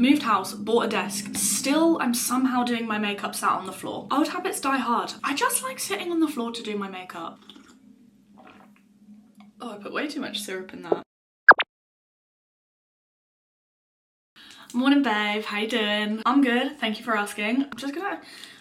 Moved house, bought a desk. Still, I'm somehow doing my makeup sat on the floor. Old habits die hard. I just like sitting on the floor to do my makeup. Oh, I put way too much syrup in that. Morning babe, how you doing? I'm good, thank you for asking. I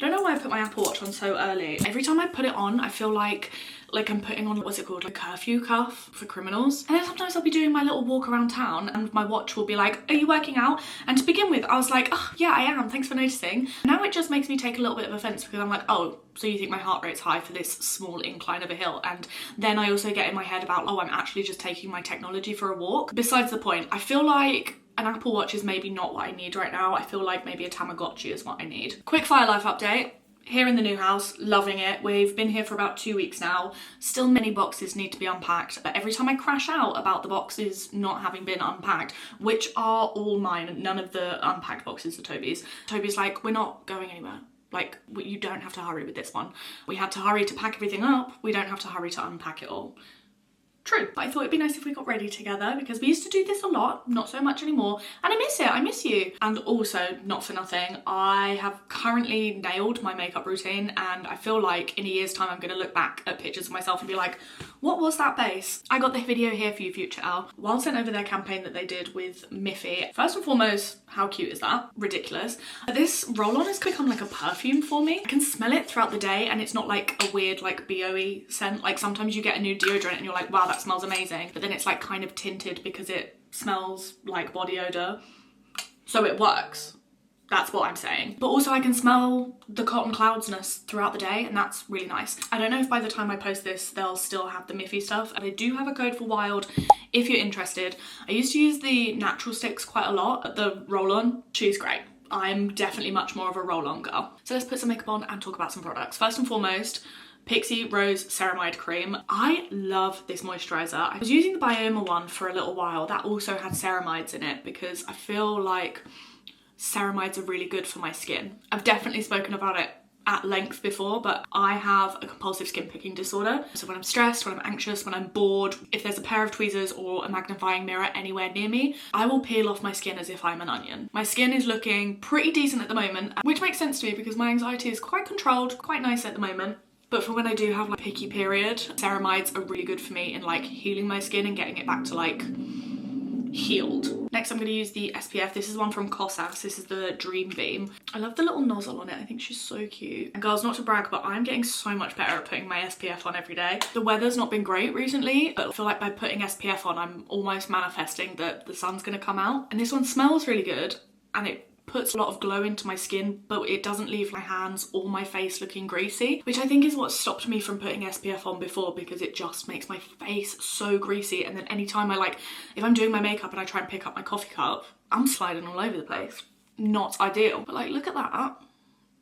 don't know why I put my Apple Watch on so early. Every time I put it on, I feel like I'm putting on, what's it called, like a curfew cuff for criminals. And then sometimes I'll be doing my little walk around town and my watch will be like, are you working out? And to begin with, I was like, oh yeah, I am, thanks for noticing. Now it just makes me take a little bit of offense because I'm like, oh, so you think my heart rate's high for this small incline of a hill? And then I also get in my head about, oh, I'm actually just taking my technology for a walk. Besides the point, I feel like an Apple Watch is maybe not what I need right now. I feel like maybe a Tamagotchi is what I need. Quick fire life update. Here in the new house, loving it. We've been here for about 2 weeks now. Still many boxes need to be unpacked, but every time I crash out about the boxes not having been unpacked, which are all mine, none of the unpacked boxes are Toby's. Toby's like, we're not going anywhere. Like, you don't have to hurry with this one. We had to hurry to pack everything up. We don't have to hurry to unpack it all. True, but I thought it'd be nice if we got ready together because we used to do this a lot, not so much anymore, and I miss it, I miss you. And also, not for nothing, I have currently nailed my makeup routine and I feel like in a year's time I'm gonna look back at pictures of myself and be like, what was that base? I got the video here for you, future Elle. While sent over their campaign that they did with Miffy, first and foremost, how cute is that? Ridiculous. This roll-on has become like a perfume for me. I can smell it throughout the day and it's not like a weird like BO-y scent. Like sometimes you get a new deodorant and you're like, wow, that smells amazing. But then it's like kind of tinted because it smells like body odor. So it works. That's what I'm saying. But also I can smell the cotton cloudsness throughout the day and that's really nice. I don't know if by the time I post this, they'll still have the Miffy stuff. And I do have a code for Wild if you're interested. I used to use the natural sticks quite a lot at the roll-on. She's great. I'm definitely much more of a roll-on girl. So let's put some makeup on and talk about some products. First and foremost, Pixi Rose Ceramide Cream. I love this moisturiser. I was using the Bioma one for a little while. That also had ceramides in it because I feel like ceramides are really good for my skin. I've definitely spoken about it at length before, but I have a compulsive skin picking disorder. So when I'm stressed, when I'm anxious, when I'm bored, if there's a pair of tweezers or a magnifying mirror anywhere near me, I will peel off my skin as if I'm an onion. My skin is looking pretty decent at the moment, which makes sense to me because my anxiety is quite controlled, quite nice at the moment. But for when I do have like a picky period, ceramides are really good for me in like healing my skin and getting it back to like healed. Next I'm going to use the SPF. This is one from Kosas. This is the DreamBeam. I love the little nozzle on it. I think she's so cute. And girls, not to brag, but I'm getting so much better at putting my SPF on every day. The weather's not been great recently, but I feel like by putting SPF on, I'm almost manifesting that the sun's going to come out. And this one smells really good and it puts a lot of glow into my skin, but it doesn't leave my hands or my face looking greasy, which I think is what stopped me from putting SPF on before because it just makes my face so greasy. And then anytime if I'm doing my makeup and I try and pick up my coffee cup, I'm sliding all over the place. Not ideal. But like, look at that.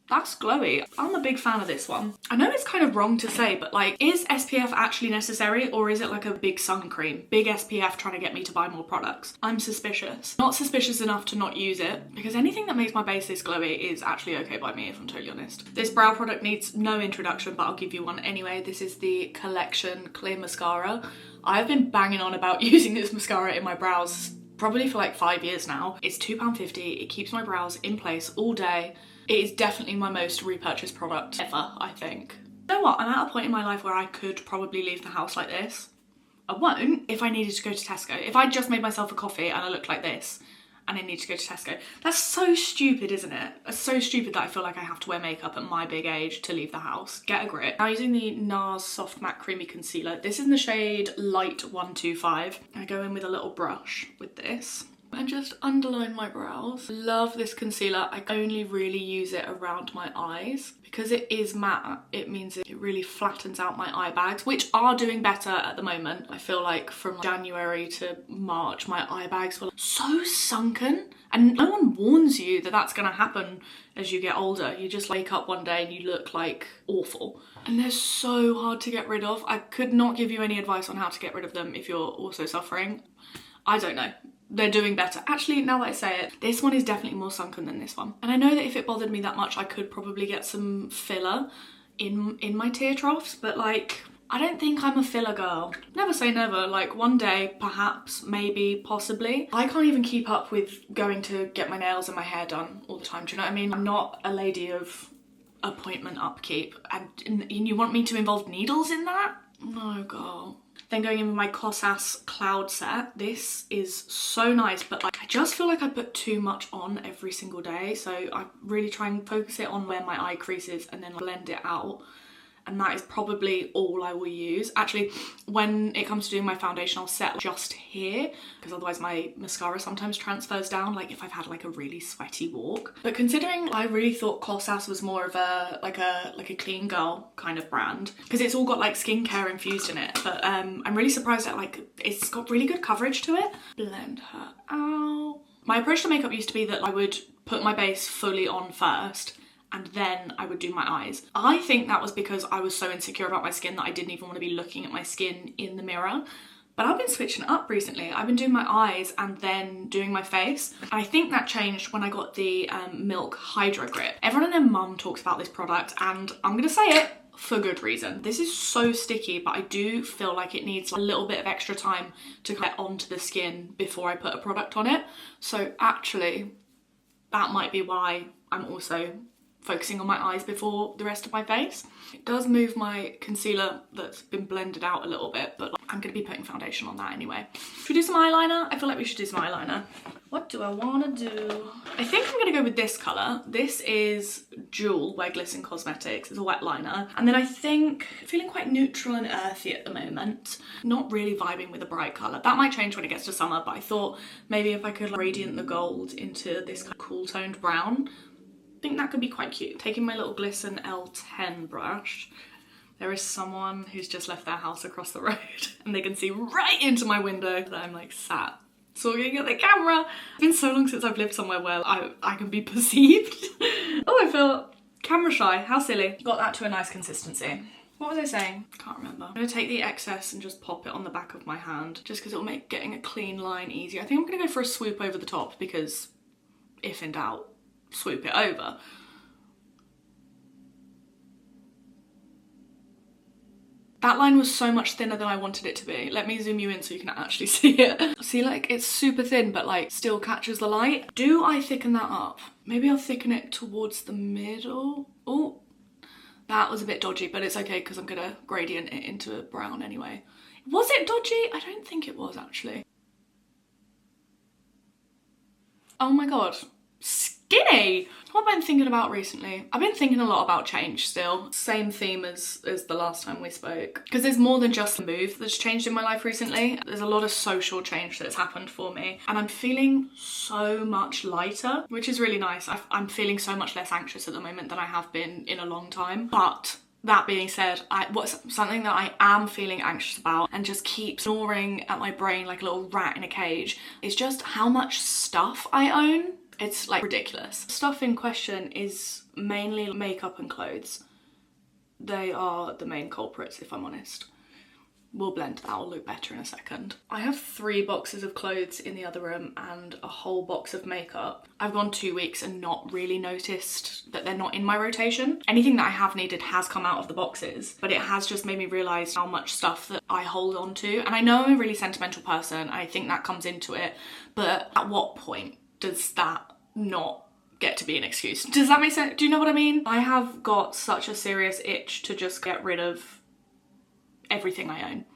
That's glowy. I'm a big fan of this one. I know it's kind of wrong to say, but like, is SPF actually necessary or is it like a big sun cream? Big SPF trying to get me to buy more products? I'm suspicious. Not suspicious enough to not use it because anything that makes my base this glowy is actually okay by me if I'm totally honest. This brow product needs no introduction, but I'll give you one anyway. This is the Collection Clear Mascara. I've been banging on about using this mascara in my brows probably for like 5 years now. It's £2.50. It keeps my brows in place all day. It is definitely my most repurchased product ever, I think. You know what? I'm at a point in my life where I could probably leave the house like this. I won't if I needed to go to Tesco. If I just made myself a coffee and I looked like this and I need to go to Tesco. That's so stupid, isn't it? It's so stupid that I feel like I have to wear makeup at my big age to leave the house. Get a grip. Now using the NARS Soft Matte Creamy Concealer. This is in the shade Light 125. I go in with a little brush with this and just underline my brows. Love this concealer. I only really use it around my eyes because it is matte. It means it really flattens out my eye bags, which are doing better at the moment. I feel like from January to March, my eye bags were so sunken, and no one warns you that that's gonna happen as you get older. You just wake up one day and you look like awful. And they're so hard to get rid of. I could not give you any advice on how to get rid of them if you're also suffering. I don't know. They're doing better. Actually, now that I say it, this one is definitely more sunken than this one. And I know that if it bothered me that much, I could probably get some filler in my tear troughs, but like, I don't think I'm a filler girl. Never say never, like one day, perhaps, maybe, possibly. I can't even keep up with going to get my nails and my hair done all the time, do you know what I mean? I'm not a lady of appointment upkeep. And you want me to involve needles in that? No, girl. Then going in with my Kosas Cloud set. This is so nice, but like I just feel like I put too much on every single day. So I really try and focus it on where my eye crease is and then blend it out. And that is probably all I will use. Actually, when it comes to doing my foundation, I'll set just here because otherwise my mascara sometimes transfers down, like if I've had like a really sweaty walk. But considering I really thought Kosas was more of a like a clean girl kind of brand because it's all got like skincare infused in it. But I'm really surprised that like it's got really good coverage to it. Blend her out. My approach to makeup used to be that I would put my base fully on first and then I would do my eyes. I think that was because I was so insecure about my skin that I didn't even want to be looking at my skin in the mirror. But I've been switching it up recently. I've been doing my eyes and then doing my face. And I think that changed when I got the Milk Hydro Grip. Everyone and their mum talks about this product and I'm gonna say it for good reason. This is so sticky, but I do feel like it needs a little bit of extra time to get onto the skin before I put a product on it. So actually, that might be why I'm also focusing on my eyes before the rest of my face. It does move my concealer that's been blended out a little bit, but I'm going to be putting foundation on that anyway. Should we do some eyeliner? I feel like we should do some eyeliner. What do I want to do? I think I'm going to go with this colour. This is Jewel by Glisten Cosmetics. It's a wet liner. And then I think, feeling quite neutral and earthy at the moment. Not really vibing with a bright colour. That might change when it gets to summer, but I thought maybe if I could radiant the gold into this kind of cool toned brown, I think that could be quite cute. Taking my little Glisten L10 brush. There is someone who's just left their house across the road and they can see right into my window that I'm like sat talking at the camera. It's been so long since I've lived somewhere where I can be perceived. Oh, I feel camera shy. How silly. Got that to a nice consistency. What was I saying? Can't remember. I'm gonna take the excess and just pop it on the back of my hand just because it'll make getting a clean line easier. I think I'm gonna go for a swoop over the top because if in doubt, swoop it over. That line was so much thinner than I wanted it to be. Let me zoom you in so you can actually see it. See, like, it's super thin, but like still catches the light. Do I thicken that up? Maybe I'll thicken it towards the middle. Oh, that was a bit dodgy, but it's okay because I'm gonna gradient it into a brown anyway. Was it dodgy? I don't think it was actually. Oh my God. Skinny! What have I been thinking about recently? I've been thinking a lot about change still. Same theme as the last time we spoke. Because there's more than just the move that's changed in my life recently. There's a lot of social change that's happened for me. And I'm feeling so much lighter, which is really nice. I'm feeling so much less anxious at the moment than I have been in a long time. But that being said, what's something that I am feeling anxious about and just keeps gnawing at my brain like a little rat in a cage is just how much stuff I own. It's like ridiculous. Stuff in question is mainly makeup and clothes. They are the main culprits, if I'm honest. We'll blend that, will look better in a second. I have 3 boxes of clothes in the other room and a whole box of makeup. I've gone 2 weeks and not really noticed that they're not in my rotation. Anything that I have needed has come out of the boxes, but it has just made me realise how much stuff that I hold on to. And I know I'm a really sentimental person, I think that comes into it, but at what point does that not get to be an excuse? Does that make sense? Do you know what I mean? I have got such a serious itch to just get rid of everything I own.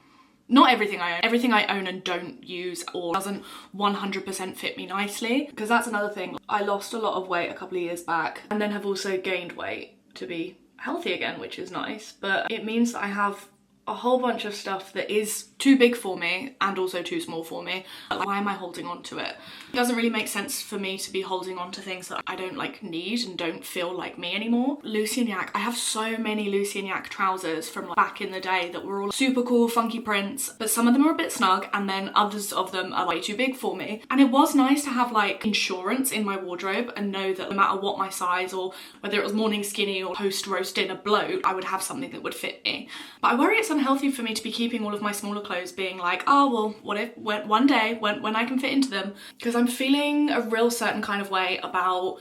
Not everything I own, everything I own and don't use or doesn't 100% fit me nicely. Because that's another thing. I lost a lot of weight a couple of years back and then have also gained weight to be healthy again, which is nice. But it means that I have a whole bunch of stuff that is too big for me and also too small for me. Like, why am I holding on to it? It doesn't really make sense for me to be holding on to things that I don't like need and don't feel like me anymore. Lucy and Yak, I have so many Lucy and Yak trousers from like back in the day that were all super cool, funky prints, but some of them are a bit snug and then others of them are way too big for me. And it was nice to have like insurance in my wardrobe and know that no matter what my size or whether it was morning skinny or post roast dinner bloat, I would have something that would fit me. But I worry it's unhealthy for me to be keeping all of my smaller clothes being like, oh well, what if one day when I can fit into them, because I'm feeling a real certain kind of way about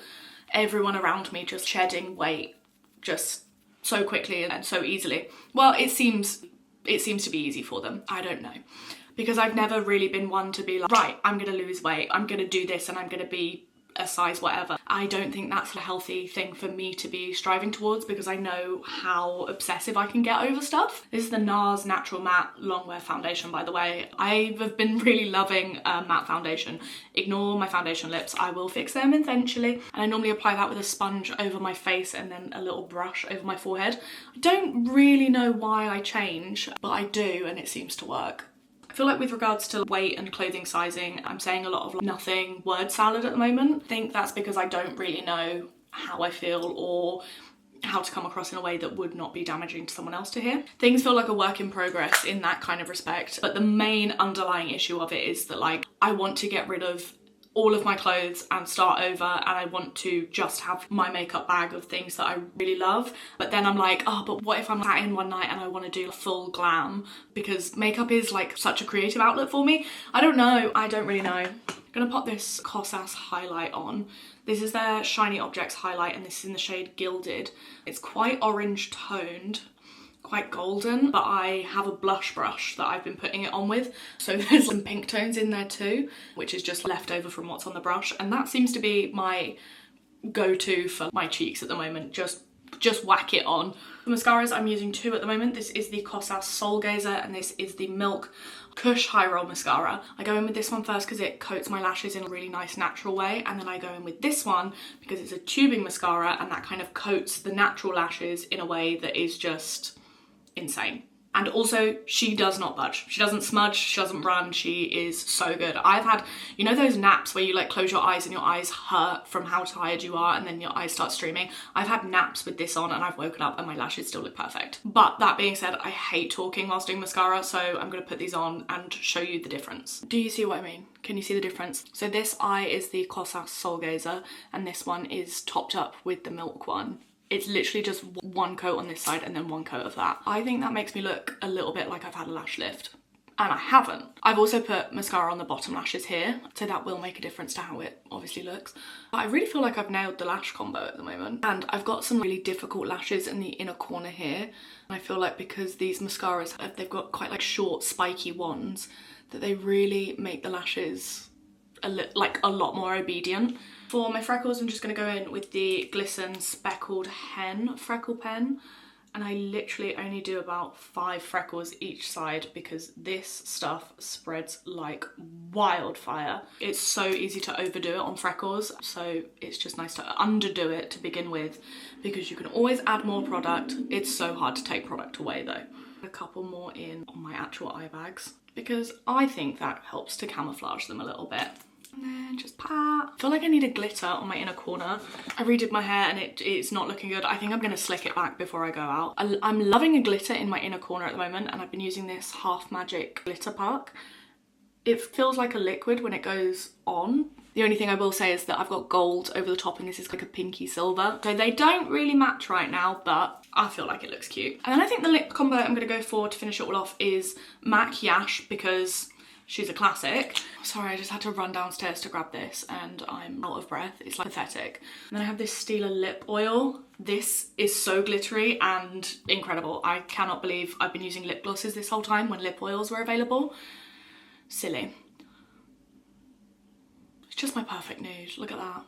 everyone around me just shedding weight just so quickly and so easily. Well, it seems it seems to be easy for them. I don't know. Because I've never really been one to be like, right, I'm gonna lose weight, I'm gonna do this and I'm gonna be a size whatever. I don't think that's a healthy thing for me to be striving towards, because I know how obsessive I can get over stuff. This is the NARS Natural Matte Longwear foundation, by the way. I've been really loving matte foundation. Ignore my foundation lips, I will fix them eventually. And I normally apply that with a sponge over my face and then a little brush over my forehead. I don't really know why I change, but I do, and it seems to work. I feel like with regards to weight and clothing sizing, I'm saying a lot of nothing word salad at the moment. I think that's because I don't really know how I feel or how to come across in a way that would not be damaging to someone else to hear. Things feel like a work in progress in that kind of respect, but the main underlying issue of it is that like I want to get rid of all of my clothes and start over, and I want to just have my makeup bag of things that I really love. But then I'm like, oh, but what if I'm sat in one night and I want to do full glam? Because makeup is like such a creative outlet for me. I don't know, I don't really know. I'm gonna pop this Kosas highlight on. This is their Shiny Objects highlight, and this is in the shade Gilded. It's quite orange toned, quite golden, but I have a blush brush that I've been putting it on with, so there's some pink tones in there too, which is just left over from what's on the brush, and that seems to be my go-to for my cheeks at the moment. Just whack it on. The mascaras, I'm using two at the moment. This is the Kosas Soul Gazer, and this is the Milk Kush High Roll Mascara. I go in with this one first because it coats my lashes in a really nice natural way, and then I go in with this one because it's a tubing mascara, and that kind of coats the natural lashes in a way that is just insane. And also, she does not budge. She doesn't smudge, she doesn't run, she is so good. I've had, you know those naps where you like close your eyes and your eyes hurt from how tired you are and then your eyes start streaming? I've had naps with this on and I've woken up and my lashes still look perfect. But that being said, I hate talking whilst doing mascara, so I'm gonna put these on and show you the difference. Do you see what I mean? Can you see the difference? So this eye is the Kosas Soul Gazer, and this one is topped up with the Milk one. It's literally just one coat on this side and then one coat of that. I think that makes me look a little bit like I've had a lash lift, and I haven't. I've also put mascara on the bottom lashes here, so that will make a difference to how it obviously looks. But I really feel like I've nailed the lash combo at the moment. And I've got some really difficult lashes in the inner corner here. And I feel like because these mascaras, they've got quite like short spiky wands, that they really make the lashes a lot more obedient. For my freckles, I'm just going to go in with the Glisten Speckled Hen freckle pen, and I literally only do about 5 freckles each side because this stuff spreads like wildfire. It's so easy to overdo it on freckles, so it's just nice to underdo it to begin with because you can always add more product. It's so hard to take product away though. A couple more in on my actual eye bags because I think that helps to camouflage them a little bit. And then just pat. I feel like I need a glitter on my inner corner. I redid my hair and it's not looking good. I think I'm gonna slick it back before I go out. I'm loving a glitter in my inner corner at the moment, and I've been using this Half Magic glitter puck. It feels like a liquid when it goes on. The only thing I will say is that I've got gold over the top and this is like a pinky silver. So they don't really match right now, but I feel like it looks cute. And then I think the lip combo I'm gonna go for to finish it all off is MAC Yash, because she's a classic. Sorry, I just had to run downstairs to grab this and I'm out of breath. It's like pathetic. And then I have this Stila lip oil. This is so glittery and incredible. I cannot believe I've been using lip glosses this whole time when lip oils were available. Silly. It's just my perfect nude. Look at that.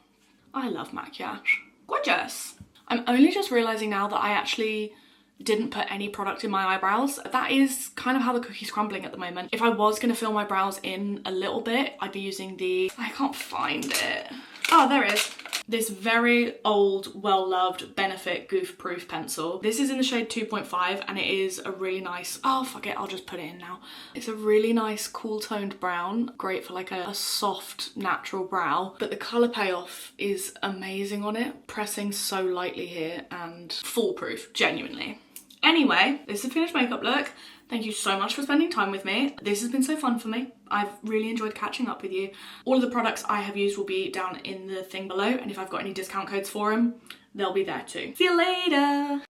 I love MAC Yash. Gorgeous. I'm only just realising now that I actually didn't put any product in my eyebrows. That is kind of how the cookie's crumbling at the moment. If I was gonna fill my brows in a little bit, I'd be using the, I can't find it. Oh, there it is. This very old, well-loved Benefit Goof Proof pencil. This is in the shade 2.5 and it is a really nice, oh fuck it, I'll just put it in now. It's a really nice cool toned brown, great for like a soft natural brow, but the colour payoff is amazing on it. Pressing so lightly here and foolproof, genuinely. Anyway, this is a finished makeup look. Thank you so much for spending time with me. This has been so fun for me. I've really enjoyed catching up with you. All of the products I have used will be down in the thing below, and if I've got any discount codes for them, they'll be there too. See you later.